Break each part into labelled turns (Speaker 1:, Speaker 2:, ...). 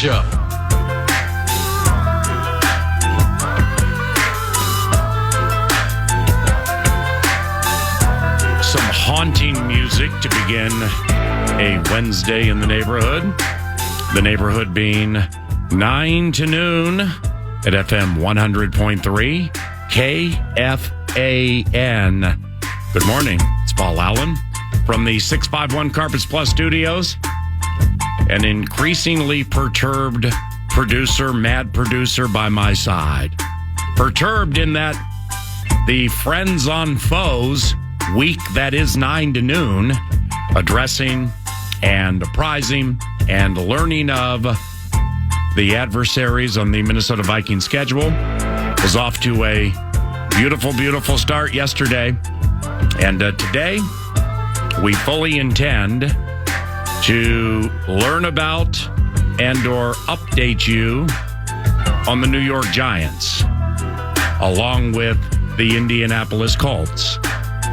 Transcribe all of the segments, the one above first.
Speaker 1: Show. Some haunting music to begin a Wednesday in the neighborhood. The neighborhood being 9 to noon at FM 100.3 KFAN. Good morning. It's Paul Allen from the 651 Carpets Plus studios. An increasingly perturbed producer, mad producer by my side. Perturbed in that the Friends on Foes week that is 9 to noon, addressing and apprising and learning of the adversaries on the Minnesota Vikings schedule, was off to a beautiful, beautiful start yesterday. And today, we fully intend to learn about and or update you on the New York Giants, along with the Indianapolis Colts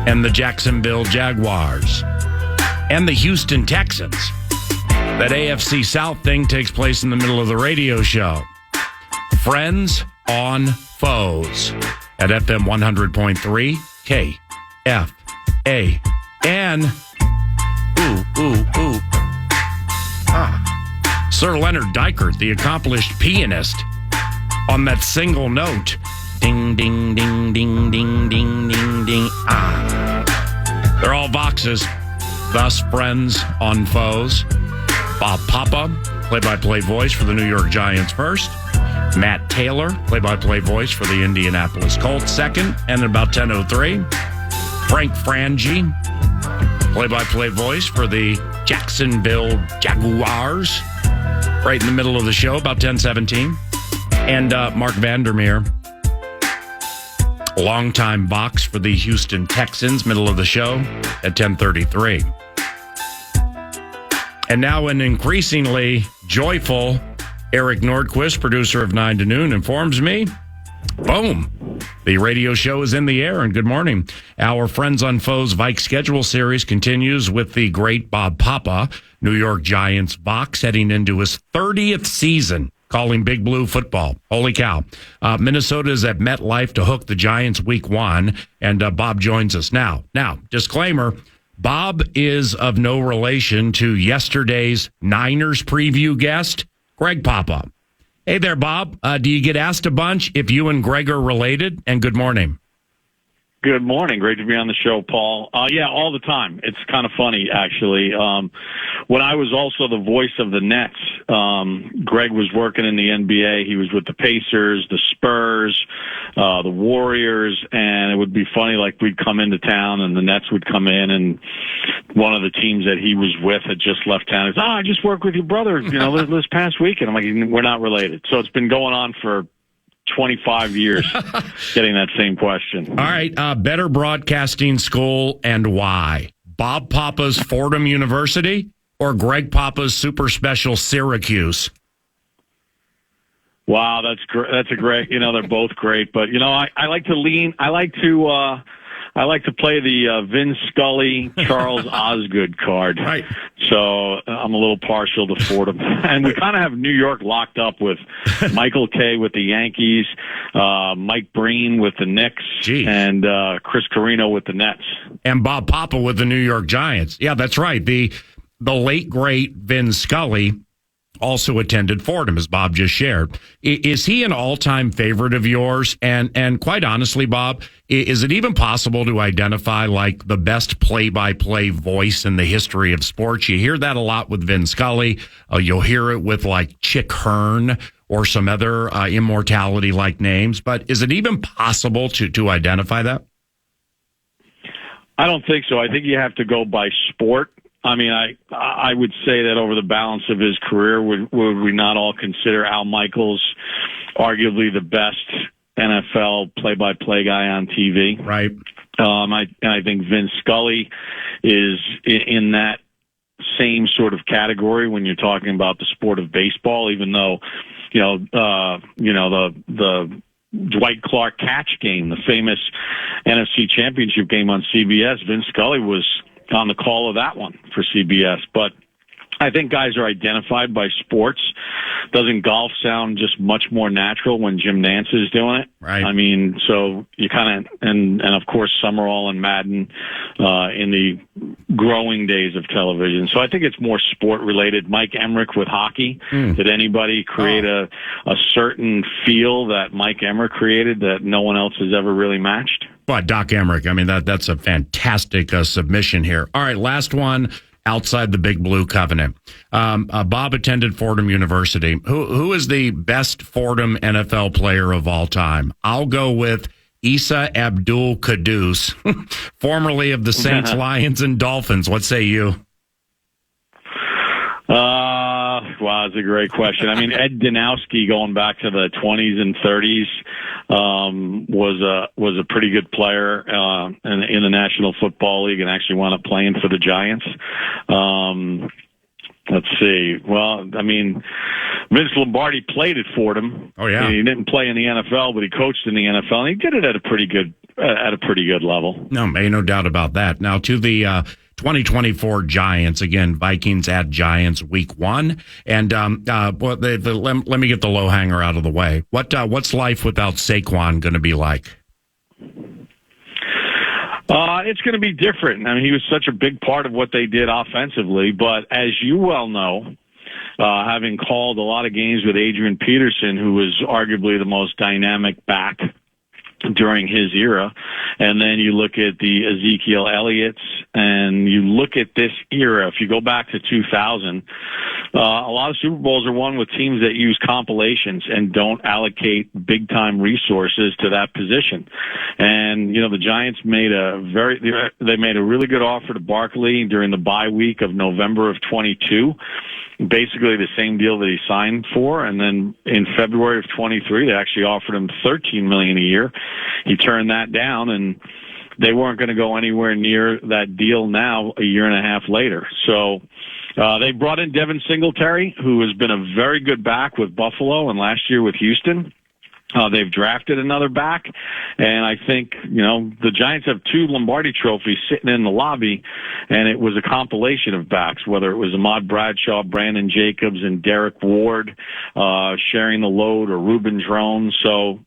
Speaker 1: and the Jacksonville Jaguars and the Houston Texans. That AFC South thing takes place in the middle of the radio show. Friends on Foes at FM 100.3 KFAN. Ooh. Sir Leonard Dykert, the accomplished pianist, on that single note. Ding, ding, ding, ding, ding, ding, ding, ding. They're all Vikes, thus Friends on Foes. Bob Papa, play-by-play voice for the New York Giants first. Matt Taylor, play-by-play voice for the Indianapolis Colts second. And at about 10:03, Frank Frangie, play-by-play voice for the Jacksonville Jaguars. Right in the middle of the show, about 10:17. And Mark Vandermeer, longtime Vikes for the Houston Texans, middle of the show at 10:33. And now an increasingly joyful Eric Nordquist, producer of 9 to Noon, informs me, boom, the radio show is in the air, and good morning. Our Friends on Foes Vikes schedule series continues with the great Bob Papa, New York Giants Vikes, heading into his 30th season calling Big Blue football. Holy cow. Minnesota is at MetLife to hook the Giants week 1, and Bob joins us now. Now, disclaimer, Bob is of no relation to yesterday's Niners preview guest, Greg Papa. Hey there, Bob. Do you get asked a bunch if you and Greg are related? And good morning.
Speaker 2: Good morning. Great to be on the show, Paul. Yeah, all the time. It's kind of funny, actually. When I was also the voice of the Nets, Greg was working in the NBA. He was with the Pacers, the Spurs, the Warriors, and it would be funny, like we'd come into town and the Nets would come in, and one of the teams that he was with had just left town. He's, I just worked with your brother, this past weekend. I'm like, we're not related. So it's been going on for 25 years getting that same question.
Speaker 1: All right. Better broadcasting school and why? Bob Papa's Fordham University or Greg Papa's super special Syracuse?
Speaker 2: Wow, that's a great, they're both great, but I like to lean, I like to play the Vin Scully, Charles Osgood card.
Speaker 1: Right.
Speaker 2: So I'm a little partial to Fordham. And we kind of have New York locked up with Michael Kay with the Yankees, Mike Breen with the Knicks, and Chris Carino with the Nets.
Speaker 1: And Bob Papa with the New York Giants. Yeah, that's right. The late, great Vin Scully also attended Fordham, as Bob just shared. Is he an all-time favorite of yours? And quite honestly, Bob, is it even possible to identify like the best play-by-play voice in the history of sports? You hear that a lot with Vin Scully. You'll hear it with like Chick Hearn or some other immortality-like names. But is it even possible to identify that?
Speaker 2: I don't think so. I think you have to go by sport. I mean, I would say that over the balance of his career, would we not all consider Al Michaels arguably the best NFL play-by-play guy on TV?
Speaker 1: Right.
Speaker 2: I think Vin Scully is in that same sort of category when you're talking about the sport of baseball, even though, the Dwight Clark catch game, the famous NFC Championship game on CBS, Vin Scully was on the call of that one for CBS. But I think guys are identified by sports. Doesn't golf sound just much more natural when Jim Nance is doing it?
Speaker 1: Right.
Speaker 2: I mean, so you kind of, and of course Summerall and Madden in the growing days of television. So I think it's more sport related. Mike Emmerich with hockey. Did anybody create a certain feel that Mike Emmerich created that no one else has ever really matched?
Speaker 1: But Doc Emmerich, I mean, that's a fantastic submission here. All right, last one. Outside the Big Blue Covenant. Bob attended Fordham University. Who is the best Fordham NFL player of all time? I'll go with Isa Abdul Quddus, formerly of the Saints, Lions, and Dolphins. What say you?
Speaker 2: Wow, that's a great question. I mean, Ed Danowski, going back to the 20s and 30s, was a pretty good player in the National Football League, and actually wound up playing for the Giants. Let's see. Well, I mean, Vince Lombardi played at Fordham.
Speaker 1: Oh yeah,
Speaker 2: he didn't play in the NFL, but he coached in the NFL, and he did it at a pretty good level.
Speaker 1: No, no doubt about that. Now to the 2024 Giants, again, Vikings at Giants week 1. And let me get the low hanger out of the way. What's life without Saquon going to be like?
Speaker 2: It's going to be different. I mean, he was such a big part of what they did offensively, but as you well know, having called a lot of games with Adrian Peterson, who was arguably the most dynamic back during his era, and then you look at the Ezekiel Elliott's, and you look at this era. If you go back to 2000, a lot of Super Bowls are won with teams that use compilations and don't allocate big time resources to that position. And the Giants made a really good offer to Barkley during the bye week of November of 22. Basically the same deal that he signed for, and then in February of 23, they actually offered him $13 million a year. He turned that down, and they weren't going to go anywhere near that deal now a year and a half later. So they brought in Devin Singletary, who has been a very good back with Buffalo and last year with Houston. They've drafted another back, and I think, the Giants have 2 Lombardi trophies sitting in the lobby, and it was a compilation of backs, whether it was Ahmad Bradshaw, Brandon Jacobs, and Derek Ward sharing the load, or Reuben Drone. So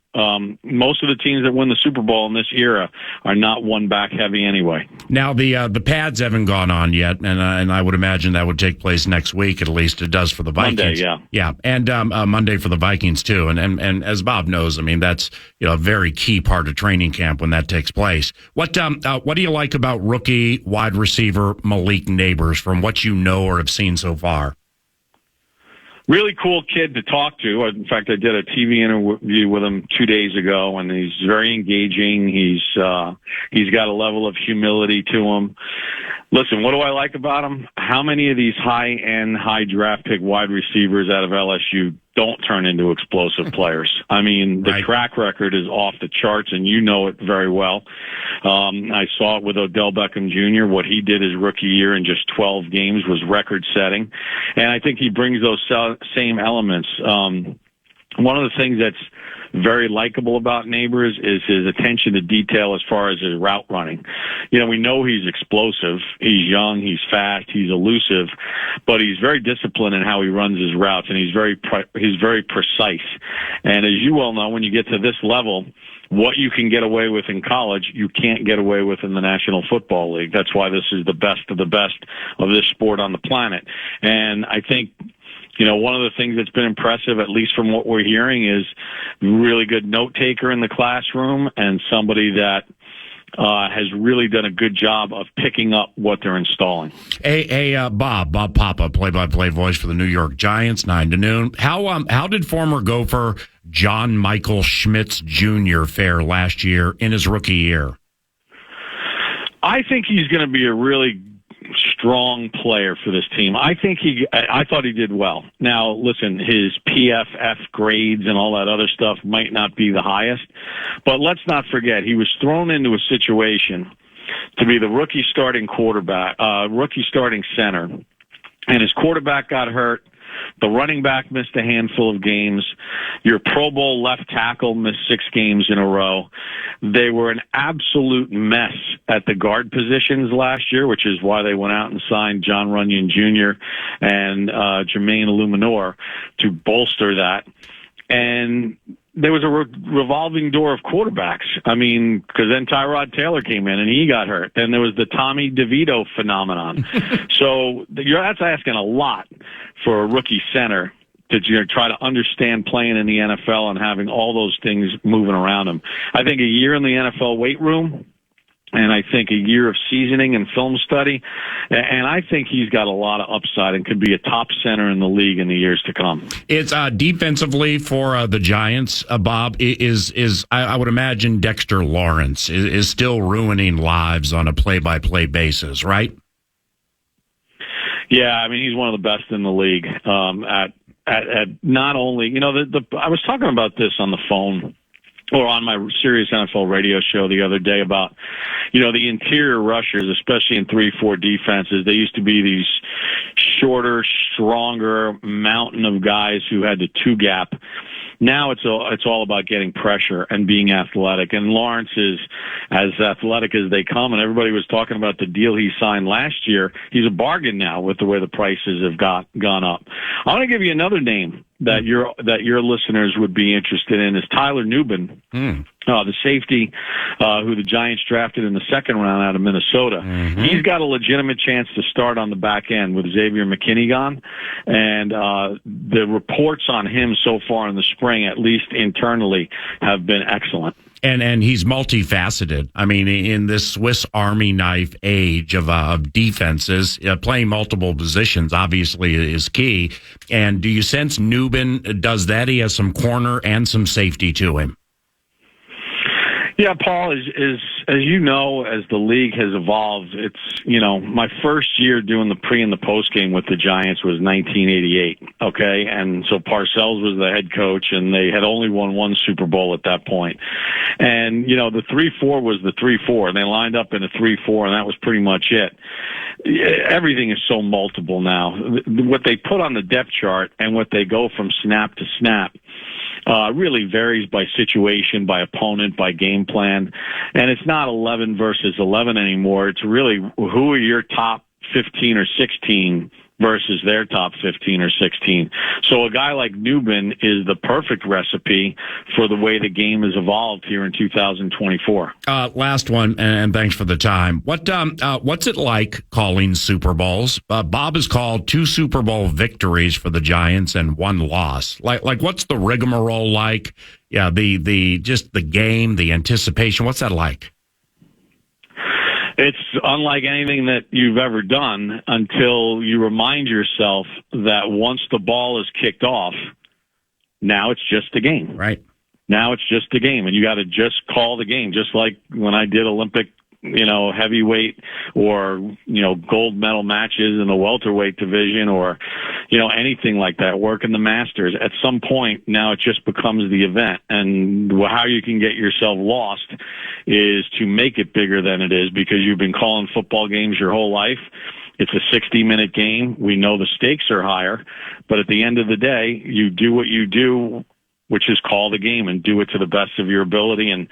Speaker 2: most of the teams that win the Super Bowl in this era are not one back heavy anyway.
Speaker 1: Now the pads haven't gone on yet, and I would imagine that would take place next week. At least it does for the Vikings.
Speaker 2: Monday,
Speaker 1: yeah, and Monday for the Vikings too. And as Bob knows, I mean, that's a very key part of training camp when that takes place. What do you like about rookie wide receiver Malik Nabers from what you know or have seen so far?
Speaker 2: Really cool kid to talk to. In fact, I did a TV interview with him 2 days ago, and he's very engaging. He's got a level of humility to him. Listen, what do I like about him? How many of these high-end, high-draft pick wide receivers out of LSU don't turn into explosive players? I mean, the track record is off the charts, and you know it very well. I saw it with Odell Beckham Jr. What he did his rookie year in just 12 games was record-setting, and I think he brings those same elements. One of the things that's very likable about Nabers is his attention to detail as far as his route running. We know he's explosive, he's young, he's fast, he's elusive, but he's very disciplined in how he runs his routes, and he's very precise. And as you well know, when you get to this level, what you can get away with in college, you can't get away with in the National Football League. That's why this is the best of the best of this sport on the planet. And I think one of the things that's been impressive, at least from what we're hearing, is really good note taker in the classroom, and somebody that has really done a good job of picking up what they're installing.
Speaker 1: Hey, Bob Papa, play-by-play voice for the New York Giants, 9 to noon. How did former Gopher John Michael Schmitz Jr. fare last year in his rookie year?
Speaker 2: I think he's going to be a really strong player for this team. I thought he did well. Now, listen, his PFF grades and all that other stuff might not be the highest, but let's not forget he was thrown into a situation to be the rookie starting quarterback, rookie starting center, and his quarterback got hurt. The running back missed a handful of games. Your Pro Bowl left tackle missed 6 games in a row. They were an absolute mess at the guard positions last year, which is why they went out and signed John Runyon Jr. and Jermaine Illuminor to bolster that. And there was a revolving door of quarterbacks. I mean, because then Tyrod Taylor came in and he got hurt. Then there was the Tommy DeVito phenomenon. So that's asking a lot for a rookie center to try to understand playing in the NFL and having all those things moving around him. I think a year in the NFL weight room, and I think a year of seasoning and film study, and I think he's got a lot of upside and could be a top center in the league in the years to come.
Speaker 1: It's defensively for the Giants, Bob, I would imagine Dexter Lawrence is still ruining lives on a play-by-play basis, right?
Speaker 2: Yeah, I mean, he's one of the best in the league at not only, I was talking about this on the phone or on my Sirius NFL radio show the other day about, the interior rushers, especially in 3-4 defenses. They used to be these shorter, stronger mountain of guys who had the 2-gap. Now it's all about getting pressure and being athletic. And Lawrence is as athletic as they come. And everybody was talking about the deal he signed last year. He's a bargain now with the way the prices have gone up. I want to give you another name that your listeners would be interested in is Tyler Nubin, the safety who the Giants drafted in the 2nd round out of Minnesota. Mm-hmm. He's got a legitimate chance to start on the back end with Xavier McKinney gone. And the reports on him so far in the spring, at least internally, have been excellent.
Speaker 1: And he's multifaceted. I mean, in this Swiss Army knife age of defenses, playing multiple positions obviously is key. And do you sense Nubin does that? He has some corner and some safety to him.
Speaker 2: Yeah, Paul, as you know, as the league has evolved, it's, my first year doing the pre and the post game with the Giants was 1988, okay? And so Parcells was the head coach, and they had only won 1 Super Bowl at that point. And, the 3-4 was the 3-4, and they lined up in a 3-4, and that was pretty much it. Everything is so multiple now. What they put on the depth chart and what they go from snap to snap really varies by situation, by opponent, by game plan. And it's not 11 versus 11 anymore. It's really who are your top 15 or 16 versus their top 15 or 16. So a guy like Nubin is the perfect recipe for the way the game has evolved here in 2024.
Speaker 1: Last one, and thanks for the time. What's it like calling Super Bowls? Bob has called 2 Super Bowl victories for the Giants and 1 loss. Like what's the rigmarole like? Yeah, the game, the anticipation. What's that like?
Speaker 2: It's unlike anything that you've ever done until you remind yourself that once the ball is kicked off, now it's just a game.
Speaker 1: Right.
Speaker 2: Now it's just a game, and you got to just call the game, just like when I did Olympic, heavyweight or, gold medal matches in the welterweight division or, anything like that, working the Masters. At some point, now it just becomes the event. And how you can get yourself lost is to make it bigger than it is because you've been calling football games your whole life. It's a 60-minute game. We know the stakes are higher. But at the end of the day, you do what you do, which is call the game and do it to the best of your ability and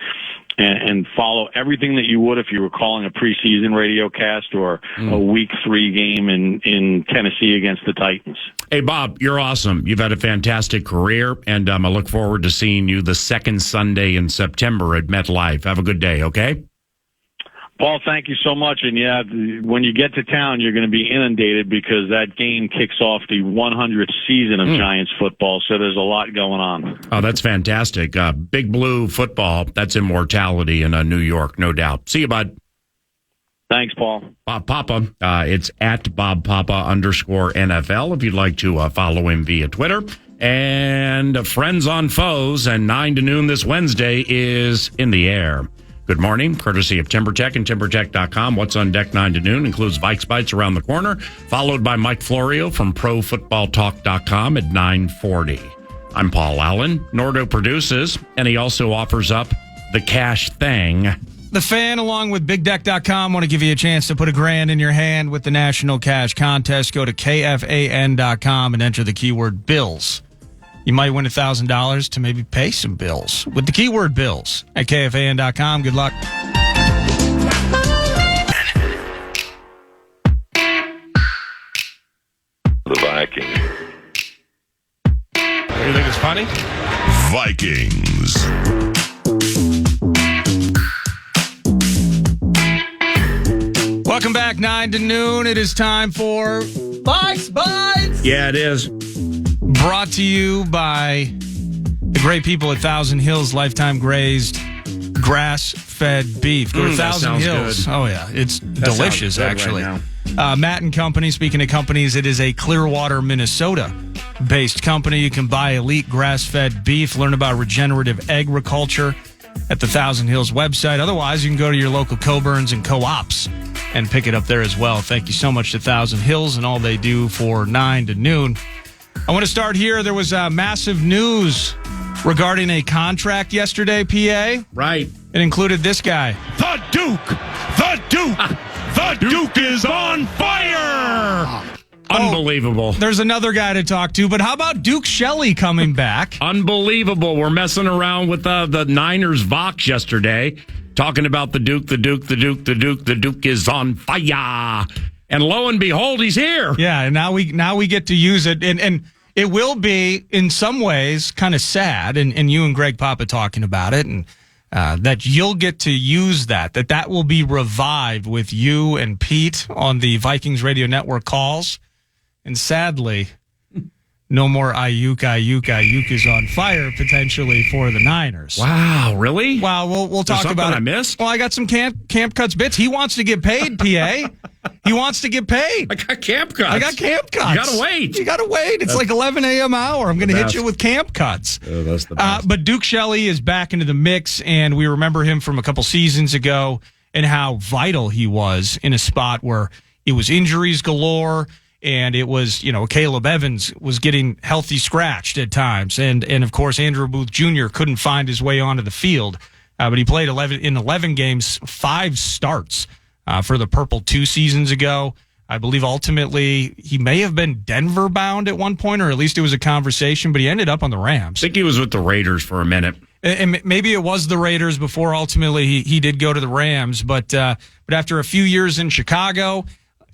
Speaker 2: follow everything that you would if you were calling a preseason radio cast or a week 3 game in Tennessee against the Titans.
Speaker 1: Hey, Bob, you're awesome. You've had a fantastic career, and I look forward to seeing you the 2nd Sunday in September at MetLife. Have a good day, okay?
Speaker 2: Paul, thank you so much. And yeah, when you get to town, you're going to be inundated because that game kicks off the 100th season of Giants football. So there's a lot going on.
Speaker 1: Oh, that's fantastic. Big Blue football, that's immortality in New York, no doubt. See you, bud.
Speaker 2: Thanks, Paul.
Speaker 1: Bob Papa. It's at @BobPapa_NFL if you'd like to follow him via Twitter. And Friends on Foes and 9 to noon this Wednesday is in the air. Good morning, courtesy of TimberTech and TimberTech.com. What's on deck 9 to noon includes Vikes Bites around the corner, followed by Mike Florio from ProFootballTalk.com at 9:40. I'm Paul Allen. Nordo produces, and he also offers up the cash thing
Speaker 3: The Fan, along with BigDeck.com, want to give you a chance to put $1,000 in your hand with the National Cash Contest. Go to KFAN.com and enter the keyword bills. You might win $1,000 to maybe pay some bills with the keyword bills at KFAN.com. Good luck.
Speaker 4: The Vikings.
Speaker 1: You think it's funny?
Speaker 5: Vikings.
Speaker 3: Welcome back, 9 to noon. It is time for Vikes Bites.
Speaker 1: Yeah, it is.
Speaker 3: Brought to you by the great people at Thousand Hills Lifetime Grazed Grass-Fed Beef. Go to
Speaker 1: that
Speaker 3: Thousand
Speaker 1: sounds
Speaker 3: Hills.
Speaker 1: good.
Speaker 3: Oh, yeah. It's delicious,
Speaker 1: good
Speaker 3: actually.
Speaker 1: right
Speaker 3: Matt and Company, speaking of companies, it is a Clearwater, Minnesota-based company. You can buy elite grass-fed beef, learn about regenerative agriculture at the Thousand Hills website. Otherwise, you can go to your local Coburns and co-ops and pick it up there as well. Thank you so much to Thousand Hills and all they do for 9 to noon. I want to start here. There was massive news regarding a contract yesterday, PA.
Speaker 1: Right.
Speaker 3: It included this guy.
Speaker 5: The Duke! The Duke! The Duke is on fire!
Speaker 1: Unbelievable.
Speaker 3: There's another guy to talk to, but how about Duke Shelley coming back?
Speaker 1: Unbelievable. We're messing around with the Niners Vikes yesterday, talking about the Duke, the Duke, the Duke, the Duke. The Duke is on fire. And lo and behold, he's here.
Speaker 3: Yeah, and now we get to use it. And it will be, in some ways, kind of sad, and you and Greg Papa talking about it, and that you'll get to use that will be revived with you and Pete on the Vikings Radio Network calls. And sadly, no more Ayuk. Ayuk is on fire potentially for the Niners.
Speaker 1: Wow, really?
Speaker 3: Well, we'll talk about it.
Speaker 1: I missed?
Speaker 3: Well, I got some Camp Cuts bits. He wants to get paid, PA. He wants to get paid.
Speaker 1: I got Camp Cuts.
Speaker 3: I got Camp Cuts.
Speaker 1: You gotta wait.
Speaker 3: You gotta wait. It's like 11 a.m. hour. I'm going to hit you with Camp Cuts.
Speaker 1: Oh, that's the best.
Speaker 3: But Duke Shelley is back into the mix, and we remember him from a couple seasons ago and how vital he was in a spot where it was injuries galore. And it was, Caleb Evans was getting healthy scratched at times. And of course, Andrew Booth Jr. couldn't find his way onto the field. But he played 11 games, 5 starts for the Purple 2 seasons ago. I believe ultimately he may have been Denver bound at one point, or at least it was a conversation, but he ended up on the Rams.
Speaker 1: I think he was with the Raiders for a minute.
Speaker 3: And maybe it was the Raiders before ultimately he did go to the Rams. But after a few years in Chicago,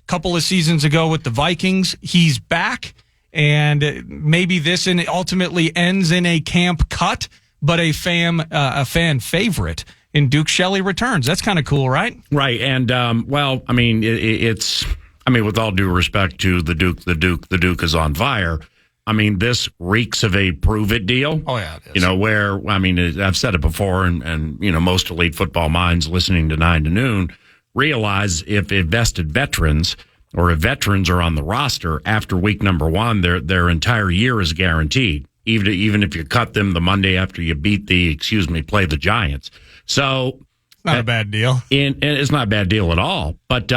Speaker 3: couple of seasons ago with the Vikings, he's back, and maybe this ultimately ends in a camp cut, but a fan favorite in Duke Shelley returns. That's kind of cool, right?
Speaker 1: Right, and it's with all due respect to the Duke is on fire. I mean, this reeks of a prove it deal.
Speaker 3: Oh yeah, it is.
Speaker 1: Where I've said it before, and most elite football minds listening to 9 to noon realize if vested veterans or if veterans are on the roster after week number 1, their entire year is guaranteed, even if you cut them the Monday after you play the Giants. So
Speaker 3: not a bad deal.
Speaker 1: And it's not a bad deal at all. But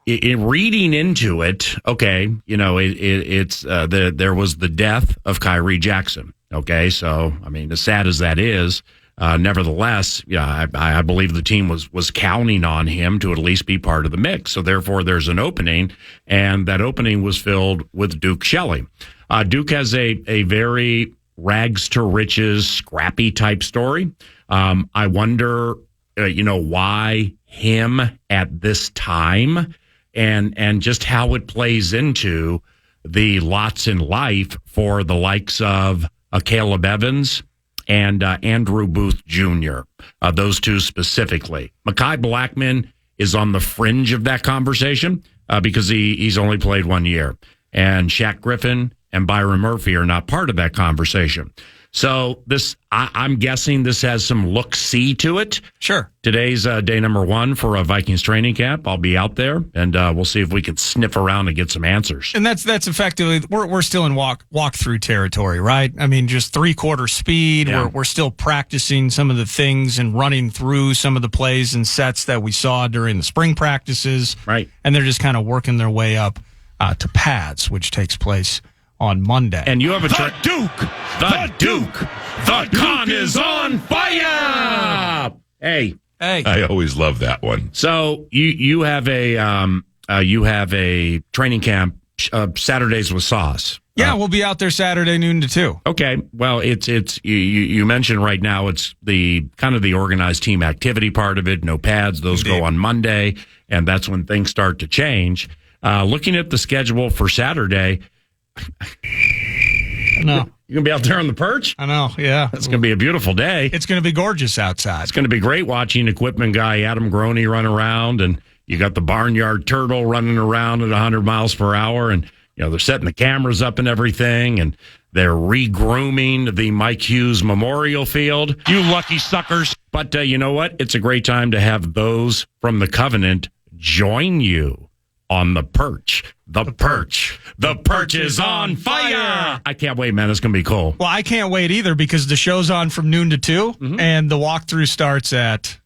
Speaker 1: in reading into it, okay, there was the death of Kyrie Jackson. Okay, so as sad as that is. Nevertheless, I believe the team was counting on him to at least be part of the mix. So therefore, there's an opening, and that opening was filled with Duke Shelley. Duke has a very rags to riches, scrappy type story. I wonder, why him at this time, and just how it plays into the lots in life for the likes of Caleb Evans and Andrew Booth Jr., those two specifically. Mekhi Blackmon is on the fringe of that conversation because he's only played 1 year. And Shaq Griffin and Byron Murphy are not part of that conversation. So I'm guessing this has some look-see to it.
Speaker 3: Sure.
Speaker 1: Today's day number 1 for a Vikings training camp. I'll be out there, and we'll see if we can sniff around and get some answers.
Speaker 3: And that's effectively, we're still in walk-through territory, right? Just 3/4 speed.
Speaker 1: Yeah.
Speaker 3: We're still practicing some of the things and running through some of the plays and sets that we saw during the spring practices.
Speaker 1: Right.
Speaker 3: And they're just kind of working their way up to pads, which takes place on Monday.
Speaker 1: And you have a
Speaker 5: The Duke! The Duke! The Con is on fire!
Speaker 1: Hey,
Speaker 3: Hey.
Speaker 5: I always love that one.
Speaker 1: So you have a training camp Saturdays with Sauce.
Speaker 3: Yeah, we'll be out there Saturday noon to 2.
Speaker 1: Okay. Well, it's you mentioned right now it's the kind of the organized team activity part of it. No pads; those go on Monday, and that's when things start to change. Looking at the schedule for Saturday,
Speaker 3: No,
Speaker 1: you're gonna be out there on the perch.
Speaker 3: I know. Yeah,
Speaker 1: It's gonna be a beautiful day.
Speaker 3: It's gonna be gorgeous outside.
Speaker 1: It's gonna be great watching equipment guy Adam Groney run around, and you got the barnyard turtle running around at 100 miles per hour, and they're setting the cameras up and everything, and they're re-grooming the Mike Hughes Memorial Field.
Speaker 5: You lucky suckers.
Speaker 1: But you know what? It's a great time to have those from the Covenant join you on the perch. The perch. The perch is on fire. I can't wait, man. It's going to be cool.
Speaker 3: Well, I can't wait either because the show's on from noon to 2, and the walkthrough starts at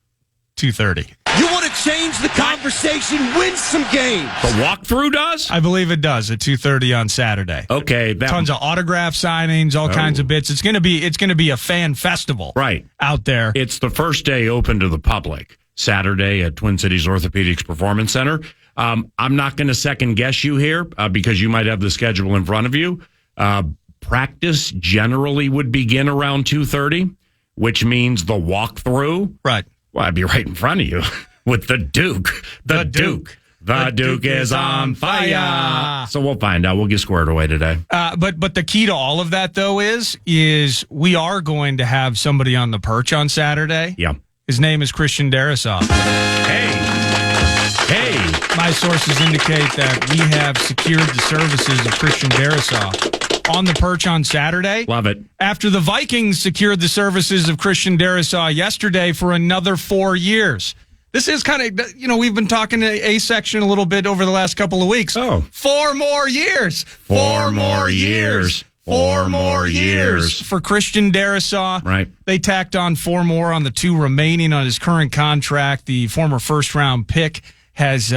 Speaker 3: 2:30.
Speaker 4: You want to change the conversation, win some games.
Speaker 1: The walkthrough does?
Speaker 3: I believe it does at 2:30 on Saturday.
Speaker 1: Okay.
Speaker 3: Tons of autograph signings, all kinds of bits. It's going to be a fan festival,
Speaker 1: Right.
Speaker 3: out there.
Speaker 1: It's the first day open to the public, Saturday at Twin Cities Orthopedics Performance Center. I'm not going to second guess you here because you might have the schedule in front of you. Practice generally would begin around 2:30, which means the walkthrough.
Speaker 3: Right.
Speaker 1: Well, I'd be right in front of you with the Duke. The Duke. The Duke is on fire. So we'll find out. We'll get squared away today.
Speaker 3: But the key to all of that, though, is we are going to have somebody on the perch on Saturday.
Speaker 1: Yeah.
Speaker 3: His name is Christian Darrisaw.
Speaker 1: Hey.
Speaker 3: My sources indicate that we have secured the services of Christian Darrisaw on the perch on Saturday.
Speaker 1: Love it.
Speaker 3: After the Vikings secured the services of Christian Darrisaw yesterday for another 4 years. This is kind of, we've been talking to A-Section a little bit over the last couple of weeks.
Speaker 1: Oh.
Speaker 3: 4 more years.
Speaker 1: 4 more years. 4 more years.
Speaker 3: For Christian Darrisaw.
Speaker 1: Right.
Speaker 3: They tacked on 4 more on the 2 remaining on his current contract. The former first-round pick has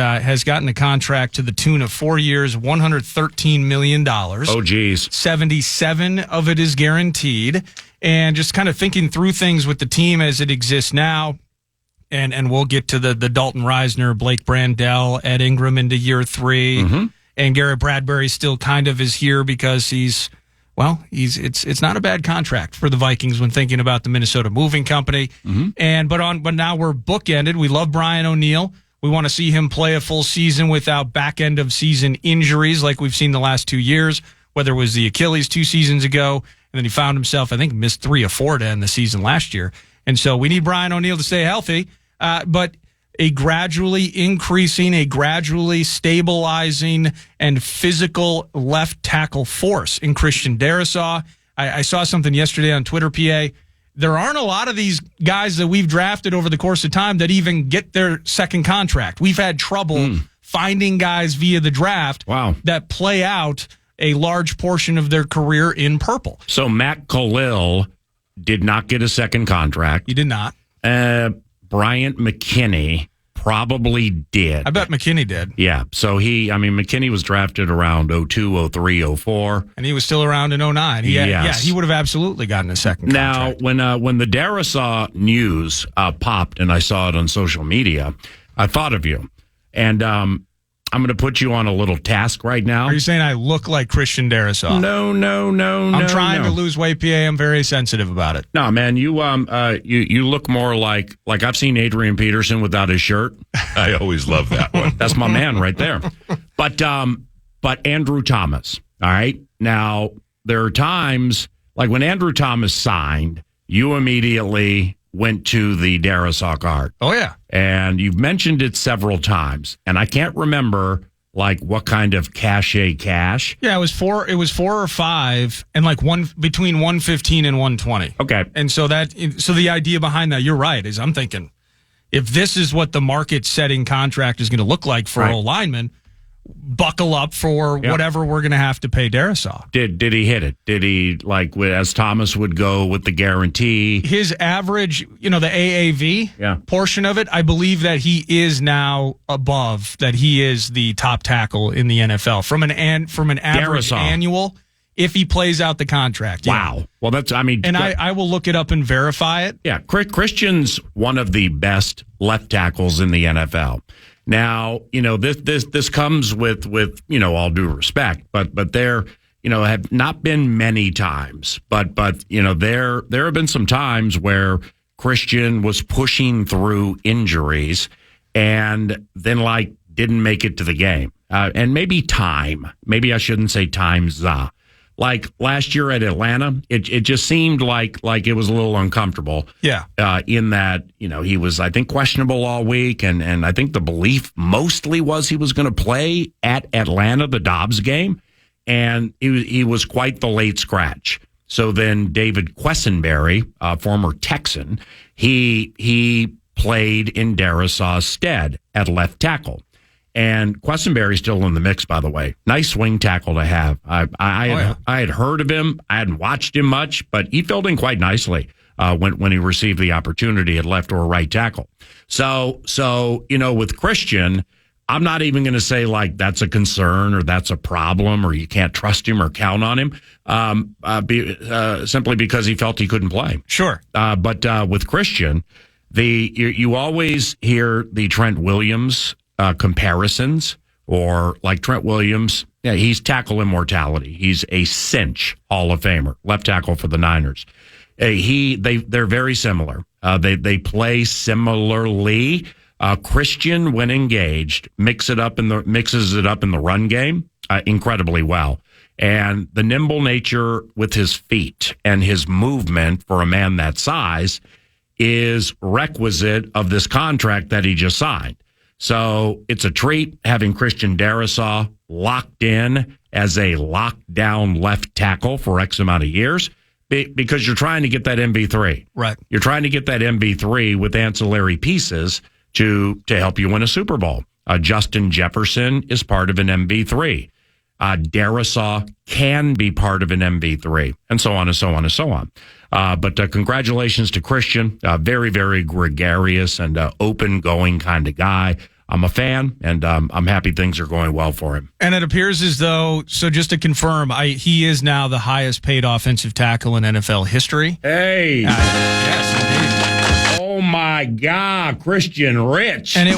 Speaker 3: gotten a contract to the tune of 4 years, $113 million.
Speaker 1: Oh, geez.
Speaker 3: 77 of it is guaranteed. And just kind of thinking through things with the team as it exists now, and we'll get to the Dalton Reisner, Blake Brandell, Ed Ingram into year 3, and Garrett Bradbury still kind of is here because it's not a bad contract for the Vikings when thinking about the Minnesota Moving Company. But now we're bookended. We love Brian O'Neill. We want to see him play a full season without back end of season injuries like we've seen the last 2 years, whether it was the Achilles 2 seasons ago, and then he found himself, I think, missed 3 or 4 to end the season last year. And so we need Brian O'Neill to stay healthy, but a gradually increasing, a gradually stabilizing, and physical left tackle force in Christian Darrisaw. I saw something yesterday on Twitter, PA. There aren't a lot of these guys that we've drafted over the course of time that even get their second contract. We've had trouble finding guys via the draft that play out a large portion of their career in purple.
Speaker 1: So Matt Khalil did not get a second contract.
Speaker 3: He did not.
Speaker 1: Bryant McKinney probably did.
Speaker 3: I bet McKinney did.
Speaker 1: Yeah. So McKinney was drafted around 02, 03, 04.
Speaker 3: And he was still around in 09.
Speaker 1: Yes.
Speaker 3: He would have absolutely gotten a second contract.
Speaker 1: Now, when the Darrisaw news popped and I saw it on social media, I thought of you. And I'm going to put you on a little task right now.
Speaker 3: Are you saying I look like Christian Darrisaw?
Speaker 1: No.
Speaker 3: I'm trying to lose weight, PA. I'm very sensitive about it.
Speaker 1: No, man, you look more like I've seen Adrian Peterson without his shirt.
Speaker 5: I always love that one.
Speaker 1: That's my man right there. But Andrew Thomas, all right? Now, there are times, like when Andrew Thomas signed, you immediately went to the Darrisaw card.
Speaker 3: Oh, yeah.
Speaker 1: And you've mentioned it several times, and I can't remember what kind of cash.
Speaker 3: Yeah, it was 4 or 5 and between 115 and 120.
Speaker 1: Okay.
Speaker 3: And so the idea behind that, you're right, is I'm thinking if this is what the market setting contract is going to look like for a lineman, buckle up for whatever we're going to have to pay Darrisaw.
Speaker 1: Did he hit it? Did he, as Thomas would go with the guarantee?
Speaker 3: His average, the AAV portion of it, I believe that he is now above, that he is the top tackle in the NFL. From an average
Speaker 1: Darrisaw.
Speaker 3: annual if he plays out the contract. Yeah.
Speaker 1: Wow. Well,
Speaker 3: And I will look it up and verify it.
Speaker 1: Yeah, Christian's one of the best left tackles in the NFL. Now, this comes with all due respect, but there have not been many times, but there have been some times where Christian was pushing through injuries and then didn't make it to the game. And maybe I shouldn't say times. Like last year at Atlanta, it just seemed like it was a little uncomfortable.
Speaker 3: Yeah.
Speaker 1: In that, he was, I think, questionable all week. And I think the belief mostly was he was going to play at Atlanta, the Dobbs game. And he was quite the late scratch. So then David Quessenberry, former Texan, he played in Darrisaw's stead at left tackle. And Quessenberry's still in the mix, by the way. Nice swing tackle to have. I had heard of him. I hadn't watched him much, but he filled in quite nicely when he received the opportunity at left or right tackle. So with Christian, I'm not even going to say that's a concern or that's a problem or you can't trust him or count on him simply because he felt he couldn't play.
Speaker 3: Sure.
Speaker 1: But with Christian, you always hear the Trent Williams comparisons, or like Trent Williams, he's tackle immortality. He's a cinch Hall of Famer, left tackle for the Niners. They're very similar. They play similarly. Christian, when engaged, mixes it up in the run game incredibly well. And the nimble nature with his feet and his movement for a man that size is requisite of this contract that he just signed. So it's a treat having Christian Darrisaw locked in as a lockdown left tackle for X amount of years because you're trying to get that MB3.
Speaker 3: Right.
Speaker 1: You're trying to get that MB3 with ancillary pieces to help you win a Super Bowl. Justin Jefferson is part of an MB3. Darrisaw can be part of an MB3, and so on and so on and so on. But congratulations to Christian. Very, very gregarious and open-going kind of guy. I'm a fan, and I'm happy things are going well for him.
Speaker 3: And it appears as though, so just to confirm, he is now the highest paid offensive tackle in NFL history.
Speaker 1: Hey.
Speaker 3: Yes, indeed.
Speaker 1: Oh, my God, Christian Rich.
Speaker 3: And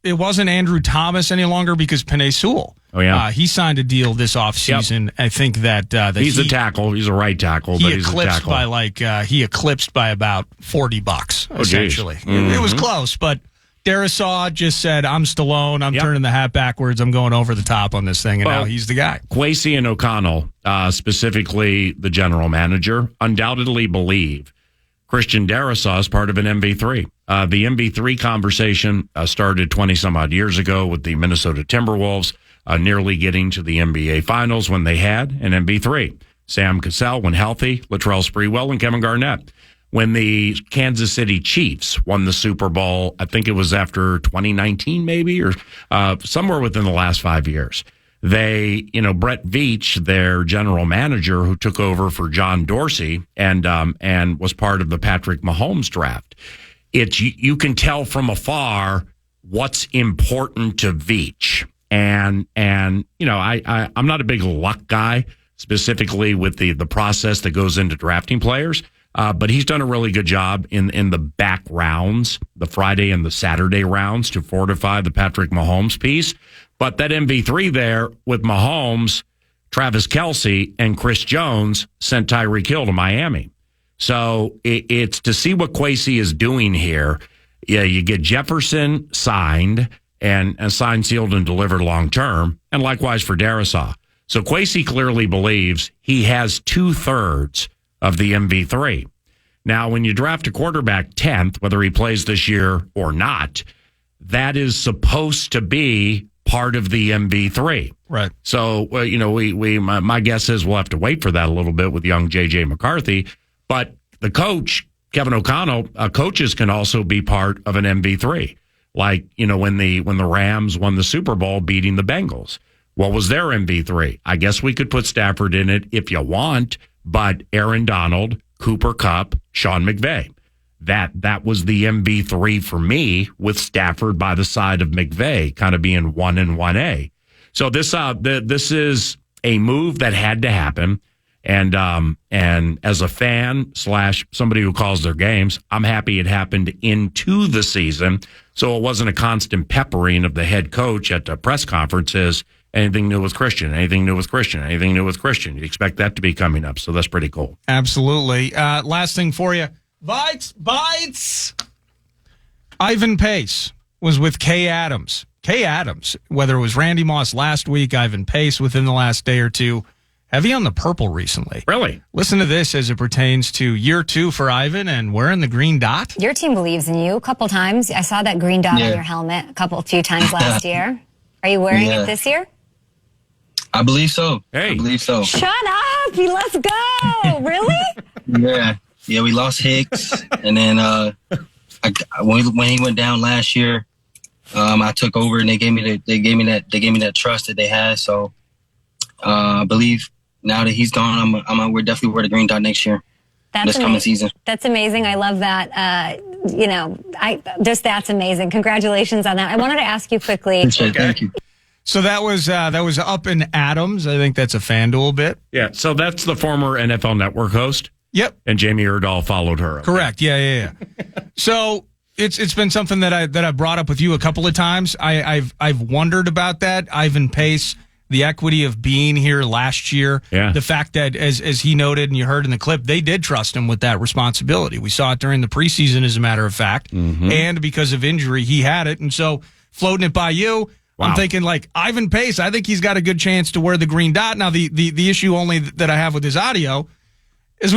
Speaker 3: it wasn't Andrew Thomas any longer because Penei Sewell.
Speaker 1: Oh, yeah.
Speaker 3: He signed a deal this offseason. Yep. I think that
Speaker 1: he's a tackle. He's a right tackle, but he's a tackle.
Speaker 3: He eclipsed by about $40, essentially.
Speaker 1: Mm-hmm.
Speaker 3: It was close, but Darrisaw just said, I'm Stallone. I'm turning the hat backwards. I'm going over the top on this thing, and now he's the guy.
Speaker 1: Kwesi and O'Connell, specifically the general manager, undoubtedly believe Christian Darrisaw is part of an MB3. The MB3 conversation started 20-some-odd years ago with the Minnesota Timberwolves, nearly getting to the NBA Finals when they had an MB3. Sam Cassell, when healthy, Latrell Sprewell, and Kevin Garnett. When the Kansas City Chiefs won the Super Bowl, I think it was after 2019 maybe, or somewhere within the last 5 years. They, Brett Veach, their general manager, who took over for John Dorsey and was part of the Patrick Mahomes draft. You can tell from afar what's important to Veach. And I'm not a big luck guy, specifically with the process that goes into drafting players. But he's done a really good job in the back rounds, the Friday and the Saturday rounds, to fortify the Patrick Mahomes piece. But that MV3 there with Mahomes, Travis Kelce, and Chris Jones sent Tyreek Hill to Miami. So it's to see what Kwesi is doing here. Yeah, you get Jefferson signed and signed, sealed, and delivered long term, and likewise for Darrisaw. So Kwesi clearly believes he has 2/3 of the MV3. Now, when you draft a quarterback 10th, whether he plays this year or not, that is supposed to be part of the MV3.
Speaker 3: Right.
Speaker 1: So, my guess is we'll have to wait for that a little bit with young J.J. McCarthy. But the coach, Kevin O'Connell, coaches can also be part of an MV3. Like, when the Rams won the Super Bowl beating the Bengals. What was their MV3? I guess we could put Stafford in it if you want, but Aaron Donald, Cooper Kupp, Sean McVay. That was the MV3 for me, with Stafford by the side of McVay, kind of being 1 and 1A. So this is a move that had to happen. And as a fan / somebody who calls their games, I'm happy it happened into the season. So it wasn't a constant peppering of the head coach at the press conferences. Anything new with Christian? Anything new with Christian? Anything new with Christian? You expect that to be coming up. So that's pretty cool.
Speaker 3: Absolutely. Last thing for you. Vikes, bites. Ivan Pace was with Kay Adams. Kay Adams, whether it was Randy Moss last week, Ivan Pace within the last day or two, heavy on the purple recently.
Speaker 1: Really?
Speaker 3: Listen to this as it pertains to year 2 for Ivan and wearing the green dot.
Speaker 6: Your team believes in you a couple times. I saw that green dot on your helmet a few times last year. Are you wearing it this year?
Speaker 7: I believe so.
Speaker 1: Hey.
Speaker 7: I believe so.
Speaker 6: Shut up! Let's go! Really?
Speaker 7: Yeah. We lost Hicks, and then when he went down last year, I took over, and they gave me that trust that they had. So I believe now that he's gone, we're definitely wear the green dot next year. This coming season.
Speaker 6: That's amazing. I love that. That's amazing. Congratulations on that. I wanted to ask you quickly.
Speaker 7: Appreciate it. Thank you.
Speaker 3: So that was up in Adams. I think that's a FanDuel bit.
Speaker 1: Yeah. So that's the former NFL Network host.
Speaker 3: Yep.
Speaker 1: And Jamie Erdahl followed her.
Speaker 3: Correct. Yeah. So it's been something that I brought up with you a couple of times. I've wondered about that. Ivan Pace, the equity of being here last year.
Speaker 1: Yeah.
Speaker 3: The fact that as he noted and you heard in the clip, they did trust him with that responsibility. We saw it during the preseason, as a matter of fact. Mm-hmm. And because of injury, he had it. And so floating it by you. Wow. I'm thinking like Ivan Pace, I think he's got a good chance to wear the green dot. Now, the issue only that I have with his audio is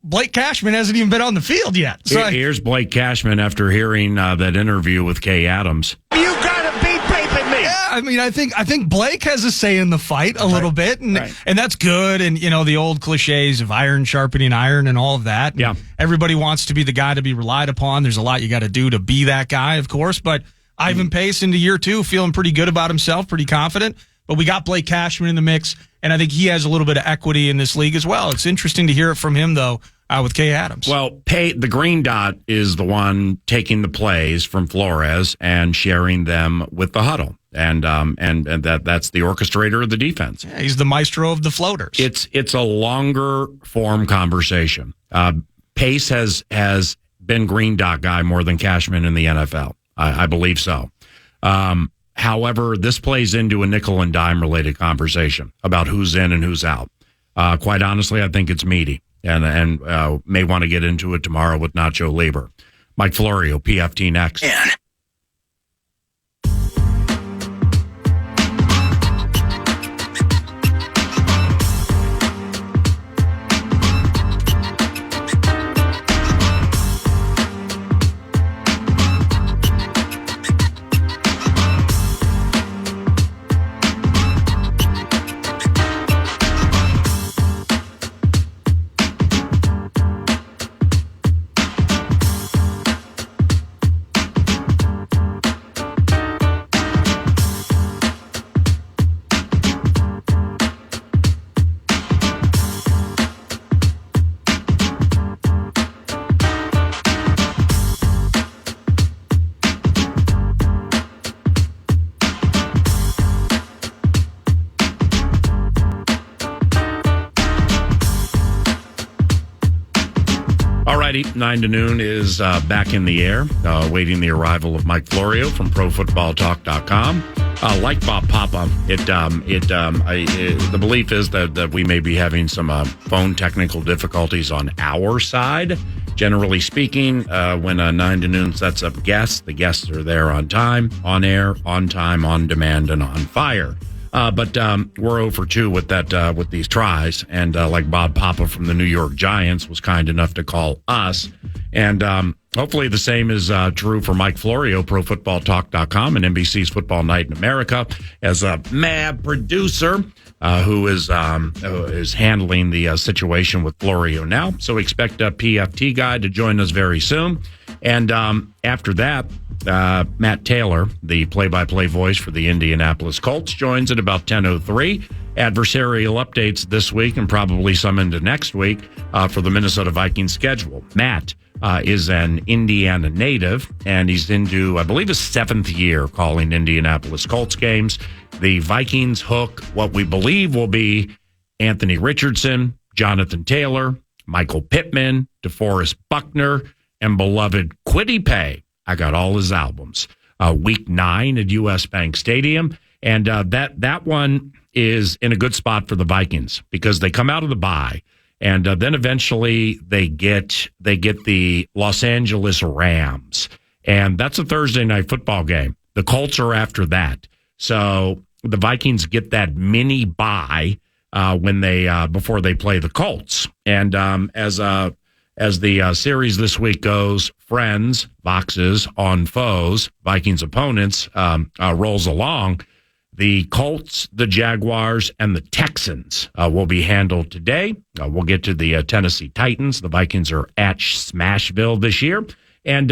Speaker 3: Blake Cashman hasn't even been on the field yet. So
Speaker 1: here's Blake Cashman after hearing that interview with Kay Adams.
Speaker 5: You gotta be raping me.
Speaker 3: Yeah, I mean, I think Blake has a say in the fight a little bit, and that's good. And the old cliches of iron sharpening iron and all of that.
Speaker 1: Yeah,
Speaker 3: everybody wants to be the guy to be relied upon. There's a lot you got to do to be that guy, of course, but. Ivan Pace into year 2, feeling pretty good about himself, pretty confident. But we got Blake Cashman in the mix, and I think he has a little bit of equity in this league as well. It's interesting to hear it from him, though, with Kay Adams.
Speaker 1: Well, the green dot is the one taking the plays from Flores and sharing them with the huddle, and that's the orchestrator of the defense.
Speaker 3: Yeah, he's the maestro of the floaters.
Speaker 1: It's a longer form conversation. Pace has been green dot guy more than Cashman in the NFL. I believe so. However, this plays into a nickel and dime related conversation about who's in and who's out. Quite honestly, I think it's meaty, and may want to get into it tomorrow with Nacho Libre. Mike Florio, PFT next.
Speaker 4: Yeah.
Speaker 1: Alrighty, 9 to noon is back in the air, waiting the arrival of Mike Florio from ProFootballTalk.com. Like Bob Papa, the belief is that we may be having some phone technical difficulties on our side. Generally speaking, when 9 to noon sets up guests, the guests are there on time, on air, on time, on demand, and on fire. But we're 0 for 2 with that with these tries, and like Bob Papa from the New York Giants was kind enough to call us, and hopefully the same is true for Mike Florio, ProFootballTalk.com, and NBC's Football Night in America, as a mad producer who is handling the situation with Florio now. So expect a PFT guy to join us very soon, and after that. Matt Taylor, the play-by-play voice for the Indianapolis Colts, joins at about 10:03. adversarial updates this week and probably some into next week for the Minnesota Vikings schedule. Matt is an Indiana native, and he's into, I believe, his 7th year calling Indianapolis Colts games. The Vikings hook what we believe will be Anthony Richardson, Jonathan Taylor, Michael Pittman, DeForest Buckner, and beloved Kwity Paye. I got all his albums. Week 9 at U.S. Bank Stadium. And that one is in a good spot for the Vikings because they come out of the bye. And then eventually they get the Los Angeles Rams. And that's a Thursday night football game. The Colts are after that. So the Vikings get that mini bye when they before they play the Colts. And as the series this week goes, friends, Boxes on foes, Vikings opponents rolls along. The Colts, the Jaguars, and the Texans will be handled today. We'll get to the Tennessee Titans. The Vikings are at Smashville this year. And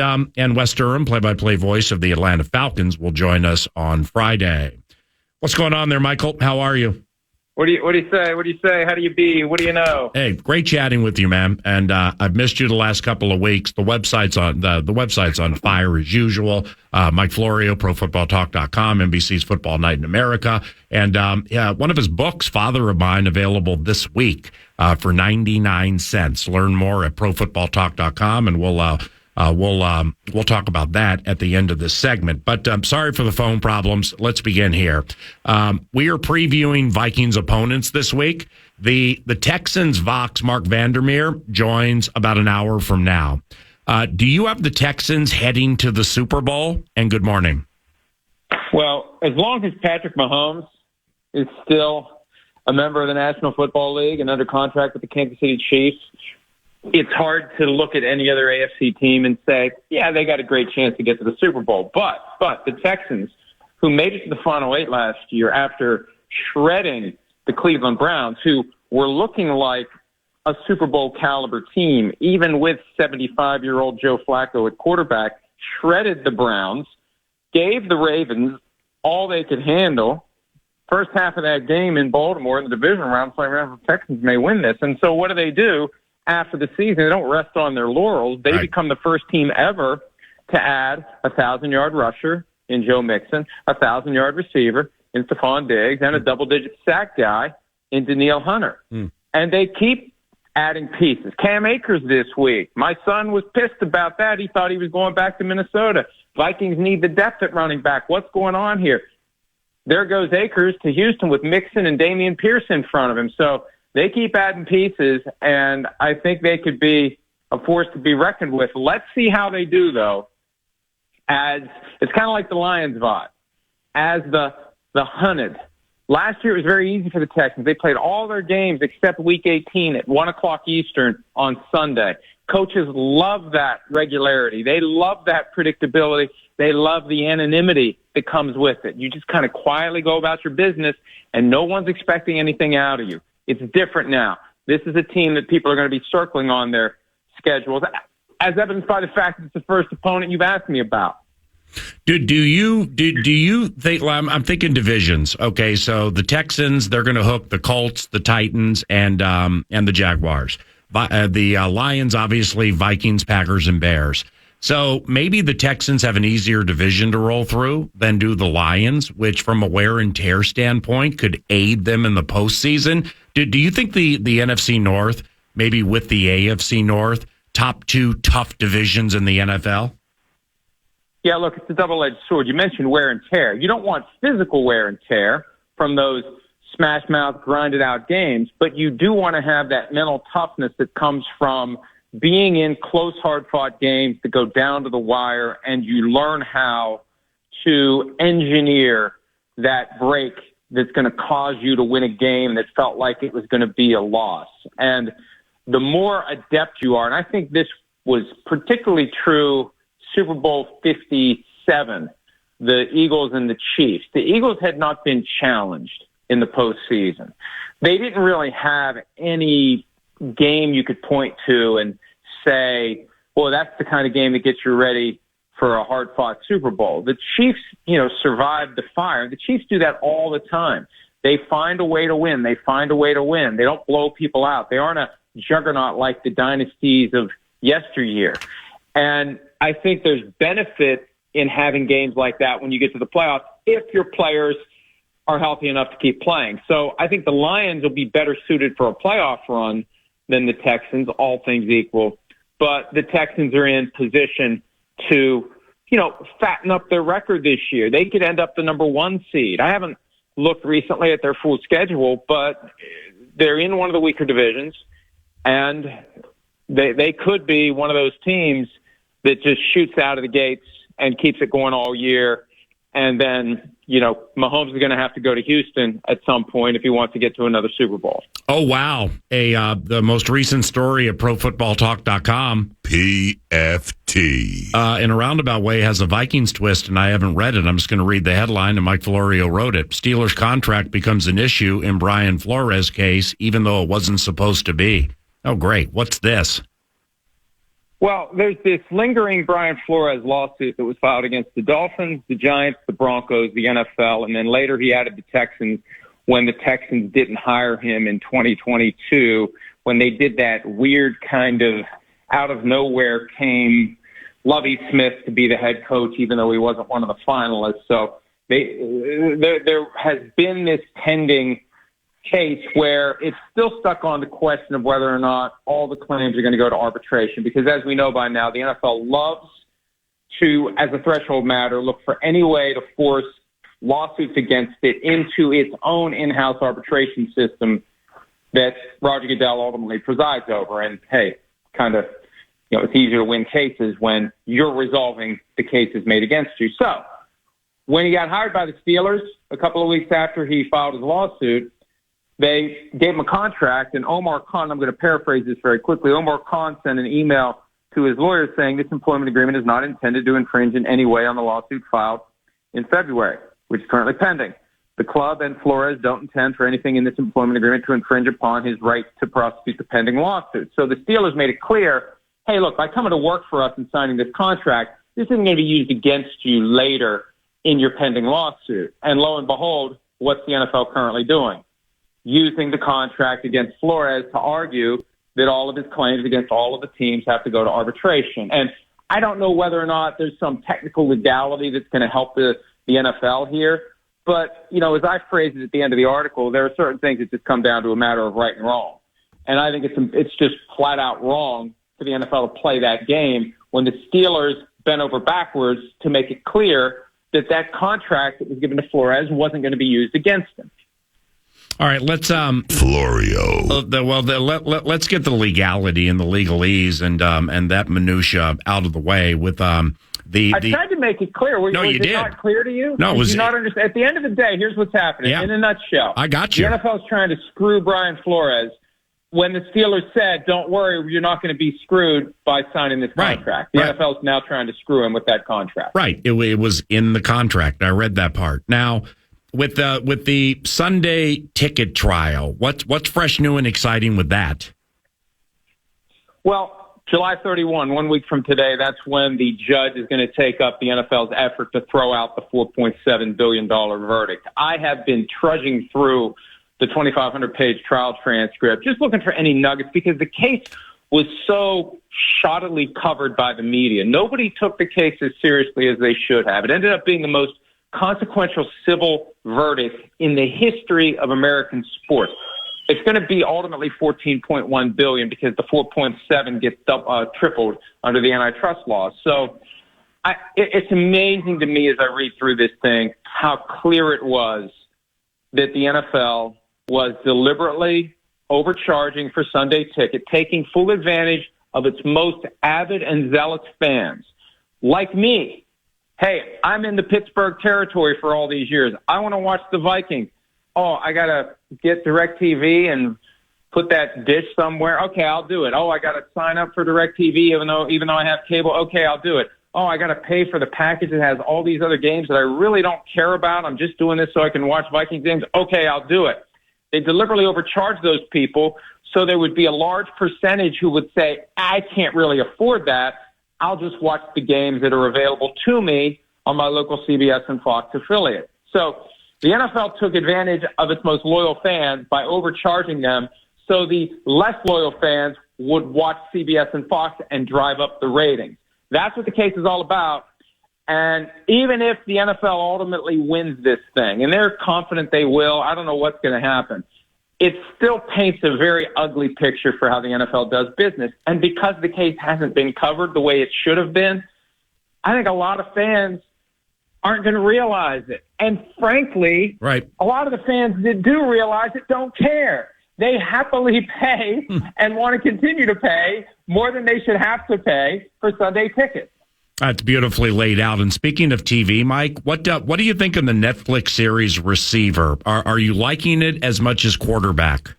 Speaker 1: Wes Durham, play-by-play voice of the Atlanta Falcons, will join us on Friday. What's going on there, Michael? How are you?
Speaker 8: What do you say? What do you say? How do you be? What do you know?
Speaker 1: Hey, great chatting with you, man. And I've missed you the last couple of weeks. The website's on fire as usual. Mike Florio, ProFootballTalk.com, NBC's Football Night in America, and one of his books, Father of Mine, available this week for 99 cents. Learn more at ProFootballTalk.com, and we'll talk about that at the end of this segment. But I'm sorry for the phone problems. Let's begin here. We are previewing Vikings opponents this week. The Texans Vox Mark Vandermeer joins about an hour from now. Do you have the Texans heading to the Super Bowl? And good morning.
Speaker 8: Well, as long as Patrick Mahomes is still a member of the National Football League and under contract with the Kansas City Chiefs, it's hard to look at any other AFC team and say, yeah, they got a great chance to get to the Super Bowl. But the Texans, who made it to the Final 8 last year after shredding the Cleveland Browns, who were looking like a Super Bowl caliber team, even with 75-year-old Joe Flacco at quarterback, shredded the Browns, gave the Ravens all they could handle. First half of that game in Baltimore in the division round, so the Texans may win this. And so what do? After the season, they don't rest on their laurels. They become the first team ever to add a 1,000-yard rusher in Joe Mixon, a 1,000-yard receiver in Stephon Diggs, and a double-digit sack guy in Danielle Hunter. And they keep adding pieces. Cam Akers this week. My son was pissed about that. He thought he was going back to Minnesota. Vikings need the depth at running back. What's going on here? There goes Akers to Houston with Mixon and Dameon Pierce in front of him. So they keep adding pieces, and I think they could be a force to be reckoned with. Let's see how they do, though. As it's kind of like the Lions vibe, as the hunted. Last year it was very easy for the Texans. They played all their games except Week 18 at 1 o'clock Eastern on Sunday. Coaches love that regularity. They love that predictability. They love the anonymity that comes with it. You just kind of quietly go about your business, and no one's expecting anything out of you. It's different now. This is a team that people are going to be circling on their schedules, as evidenced by the fact that it's the first opponent you've asked me about.
Speaker 1: Do you think? Well, I'm thinking divisions. Okay, so the Texans, they're going to hook the Colts, the Titans, and the Jaguars. The Lions, obviously, Vikings, Packers, and Bears. So maybe the Texans have an easier division to roll through than do the Lions, which from a wear and tear standpoint could aid them in the postseason. Do you think the NFC North, maybe with the AFC North, top two tough divisions in the NFL?
Speaker 8: Yeah, look, it's a double-edged sword. You mentioned wear and tear. You don't want physical wear and tear from those smash-mouth, grinded-out games, but you do want to have that mental toughness that comes from being in close, hard-fought games that go down to the wire, and you learn how to engineer that break that's going to cause you to win a game that felt like it was going to be a loss. And the more adept you are, and I think this was particularly true Super Bowl 57, the Eagles and the Chiefs. The Eagles had not been challenged in the postseason. They didn't really have any game you could point to and say, well, that's the kind of game that gets you ready for a hard-fought Super Bowl. The Chiefs, survived the fire. The Chiefs do that all the time. They find a way to win. They find a way to win. They don't blow people out. They aren't a juggernaut like the dynasties of yesteryear. And I think there's benefit in having games like that when you get to the playoffs if your players are healthy enough to keep playing. So I think the Lions will be better suited for a playoff run than the Texans, all things equal. But the Texans are in position to, fatten up their record this year. They could end up the number 1 seed. I haven't looked recently at their full schedule, but they're in one of the weaker divisions, and they could be one of those teams that just shoots out of the gates and keeps it going all year. And then, Mahomes is going to have to go to Houston at some point if he wants to get to another Super Bowl.
Speaker 1: Oh, wow. The most recent story at ProFootballTalk.com.
Speaker 5: PFT.
Speaker 1: In a roundabout way, has a Vikings twist, and I haven't read it. I'm just going to read the headline, and Mike Florio wrote it. Steelers contract becomes an issue in Brian Flores' case, even though it wasn't supposed to be. Oh, great. What's this?
Speaker 8: Well, there's this lingering Brian Flores lawsuit that was filed against the Dolphins, the Giants, the Broncos, the NFL, and then later he added the Texans when the Texans didn't hire him in 2022, when they did that weird kind of out of nowhere came Lovie Smith to be the head coach, even though he wasn't one of the finalists. So there has been this pending case where it's still stuck on the question of whether or not all the claims are going to go to arbitration, because as we know by now, the NFL loves to, as a threshold matter, look for any way to force lawsuits against it into its own in-house arbitration system that Roger Goodell ultimately presides over. And hey, it's easier to win cases when you're resolving the cases made against you. So when he got hired by the Steelers a couple of weeks after he filed his lawsuit, they gave him a contract, and Omar Khan, I'm going to paraphrase this very quickly, Omar Khan sent an email to his lawyers saying this employment agreement is not intended to infringe in any way on the lawsuit filed in February, which is currently pending. The club and Flores don't intend for anything in this employment agreement to infringe upon his right to prosecute the pending lawsuit. So the Steelers made it clear, hey, look, by coming to work for us and signing this contract, this isn't going to be used against you later in your pending lawsuit. And lo and behold, what's the NFL currently doing? Using the contract against Flores to argue that all of his claims against all of the teams have to go to arbitration. And I don't know whether or not there's some technical legality that's going to help the NFL here. But, as I phrased it at the end of the article, there are certain things that just come down to a matter of right and wrong. And I think it's just flat out wrong for the NFL to play that game when the Steelers bent over backwards to make it clear that contract that was given to Flores wasn't going to be used against him.
Speaker 1: All right, let's
Speaker 5: Florio.
Speaker 1: Let's get the legality and the legalese and that minutia out of the way with I
Speaker 8: tried to make it clear. Was
Speaker 1: you
Speaker 8: it
Speaker 1: did.
Speaker 8: Not clear to you?
Speaker 1: No,
Speaker 8: Did you not understand? At the end of the day, here's what's happening.
Speaker 1: Yeah.
Speaker 8: In a nutshell,
Speaker 1: I got you.
Speaker 8: The NFL's trying to screw Brian Flores when the Steelers said, "Don't worry, you're not going to be screwed by signing this contract." The NFL's now trying to screw him with that contract.
Speaker 1: Right. It was in the contract. I read that part. Now, with the Sunday ticket trial, what's fresh, new, and exciting with that?
Speaker 8: Well, July 31, 1 week from today, that's when the judge is going to take up the NFL's effort to throw out the $4.7 billion verdict. I have been trudging through the 2,500-page trial transcript, just looking for any nuggets, because the case was so shoddily covered by the media. Nobody took the case as seriously as they should have. It ended up being the most consequential civil verdict in the history of American sports. It's going to be ultimately $14.1 billion because the 4.7 gets tripled under the antitrust laws. So it's amazing to me as I read through this thing how clear it was that the NFL was deliberately overcharging for Sunday ticket, taking full advantage of its most avid and zealous fans. Like me. Hey, I'm in the Pittsburgh territory for all these years. I want to watch the Vikings. Oh, I got to get DirecTV and put that dish somewhere. Okay, I'll do it. Oh, I got to sign up for DirecTV even though I have cable. Okay, I'll do it. Oh, I got to pay for the package that has all these other games that I really don't care about. I'm just doing this so I can watch Vikings games. Okay, I'll do it. They deliberately overcharged those people so there would be a large percentage who would say, I can't really afford that. I'll just watch the games that are available to me on my local CBS and Fox affiliate. So The NFL took advantage of its most loyal fans by overcharging them so the less loyal fans would watch CBS and Fox and drive up the ratings. That's what the case is all about. And even if the NFL ultimately wins this thing, and they're confident they will, I don't know what's going to happen, it still paints a very ugly picture for how the NFL does business. And because the case hasn't been covered the way it should have been, I think a lot of fans aren't going to realize it. And frankly, a lot of the fans that do realize it don't care. They happily pay and want to continue to pay more than they should have to pay for Sunday tickets.
Speaker 1: That's beautifully laid out. And speaking of TV, Mike, what do you think of the Netflix series Receiver? Are you liking it as much as Quarterback?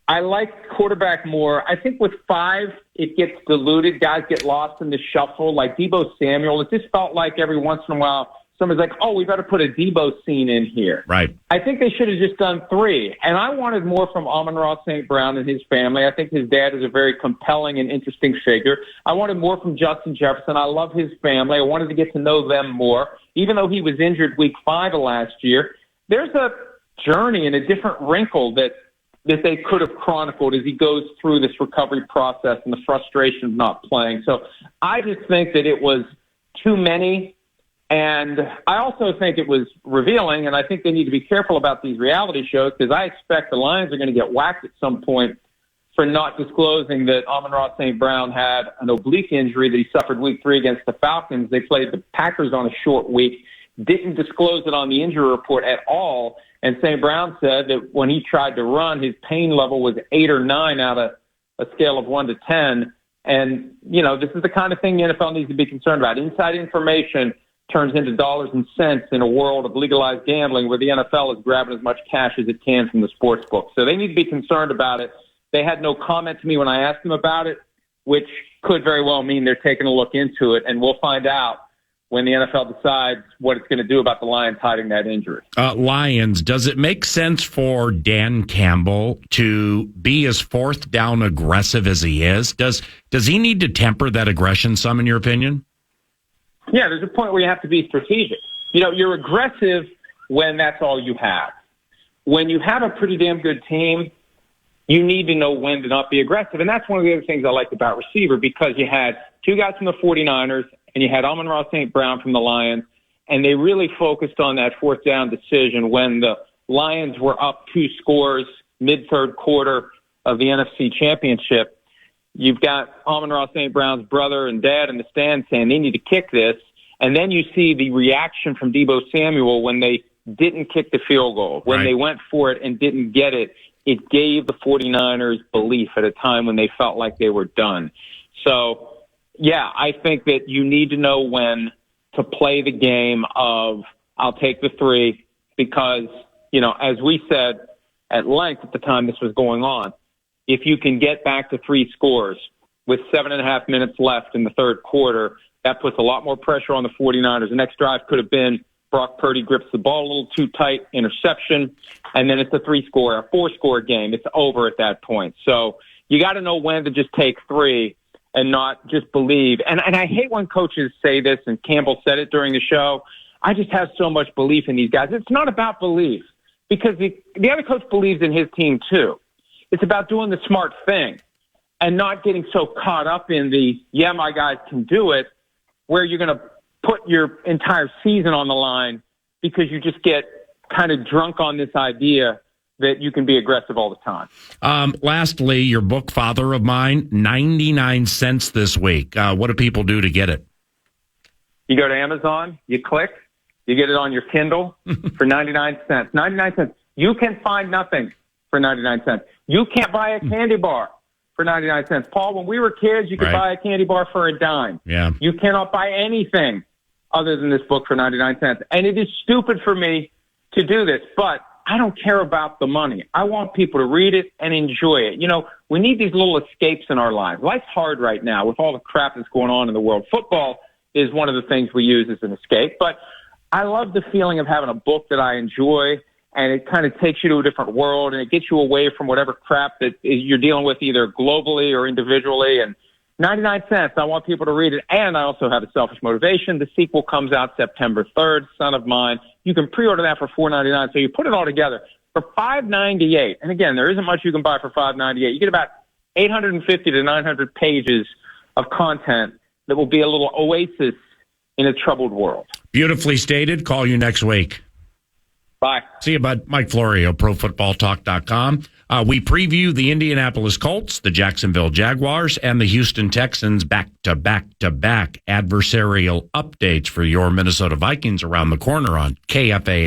Speaker 8: I like Quarterback more. I think with 5, it gets diluted. Guys get lost in the shuffle. Like Deebo Samuel, it just felt like every once in a while somebody's like, oh, we better put a Deebo scene in here.
Speaker 1: Right.
Speaker 8: I think they should have just done 3. And I wanted more from Amon-Ra St. Brown and his family. I think his dad is a very compelling and interesting figure. I wanted more from Justin Jefferson. I love his family. I wanted to get to know them more. Even though he was injured week 5 of last year, there's a journey and a different wrinkle that they could have chronicled as he goes through this recovery process and the frustration of not playing. So I just think that it was too many. And I also think it was revealing, and I think they need to be careful about these reality shows because I expect the Lions are going to get whacked at some point for not disclosing that Amon-Ra St. Brown had an oblique injury that he suffered week 3 against the Falcons. They played the Packers on a short week, didn't disclose it on the injury report at all. And St. Brown said that when he tried to run, his pain level was 8 or 9 out of a scale of 1 to 10. And, this is the kind of thing the NFL needs to be concerned about. Inside information turns into dollars and cents in a world of legalized gambling where the NFL is grabbing as much cash as it can from the sports book. So they need to be concerned about it. They had no comment to me when I asked them about it, which could very well mean they're taking a look into it, and we'll find out when the NFL decides what it's going to do about the Lions hiding that injury.
Speaker 1: Lions, does it make sense for Dan Campbell to be as fourth down aggressive as he is? Does he need to temper that aggression some, in your opinion?
Speaker 8: Yeah, there's a point where you have to be strategic. You're aggressive when that's all you have. When you have a pretty damn good team, you need to know when to not be aggressive. And that's one of the other things I liked about receiver because you had 2 guys from the 49ers and you had Amon-Ra St. Brown from the Lions, and they really focused on that fourth down decision when the Lions were up 2 scores mid-third quarter of the NFC Championship. You've got Amon-Ra St. Brown's brother and dad in the stand saying they need to kick this. And then you see the reaction from Deebo Samuel when they didn't kick the field goal. When they went for it and didn't get it, it gave the 49ers belief at a time when they felt like they were done. So, yeah, I think that you need to know when to play the game of I'll take the 3 because, as we said at length at the time this was going on, if you can get back to 3 scores with 7.5 minutes left in the third quarter, that puts a lot more pressure on the 49ers. The next drive could have been Brock Purdy grips the ball a little too tight, interception, and then it's a 4-score game. It's over at that point. So you got to know when to just take 3 and not just believe. And I hate when coaches say this, and Campbell said it during the show. I just have so much belief in these guys. It's not about belief because the other coach believes in his team too. It's about doing the smart thing and not getting so caught up in my guys can do it, where you're going to put your entire season on the line because you just get kind of drunk on this idea that you can be aggressive all the time.
Speaker 1: Lastly, your book, Father of Mine, 99 cents this week. What do people do to get it?
Speaker 8: You go to Amazon, you click, you get it on your Kindle for 99 cents. 99 cents. You can find nothing for 99 cents. You can't buy a candy bar for 99 cents. Paul, when we were kids, you could buy a candy bar for a dime.
Speaker 1: Yeah.
Speaker 8: You cannot buy anything other than this book for 99 cents. And it is stupid for me to do this, but I don't care about the money. I want people to read it and enjoy it. We need these little escapes in our lives. Life's hard right now with all the crap that's going on in the world. Football is one of the things we use as an escape, but I love the feeling of having a book that I enjoy, and it kind of takes you to a different world, and it gets you away from whatever crap that you're dealing with either globally or individually. And 99 cents. I want people to read it. And I also have a selfish motivation. The sequel comes out September 3rd, Son of Mine. You can pre-order that for $4.99. So you put it all together for $5.98. And again, there isn't much you can buy for $5.98. You get about 850 to 900 pages of content that will be a little oasis in a troubled world.
Speaker 1: Beautifully stated. Call you next week.
Speaker 8: Bye.
Speaker 1: See you, bud. Mike Florio, ProFootballTalk.com. We preview the Indianapolis Colts, the Jacksonville Jaguars, and the Houston Texans back-to-back-to-back adversarial updates for your Minnesota Vikings around the corner on KFAN.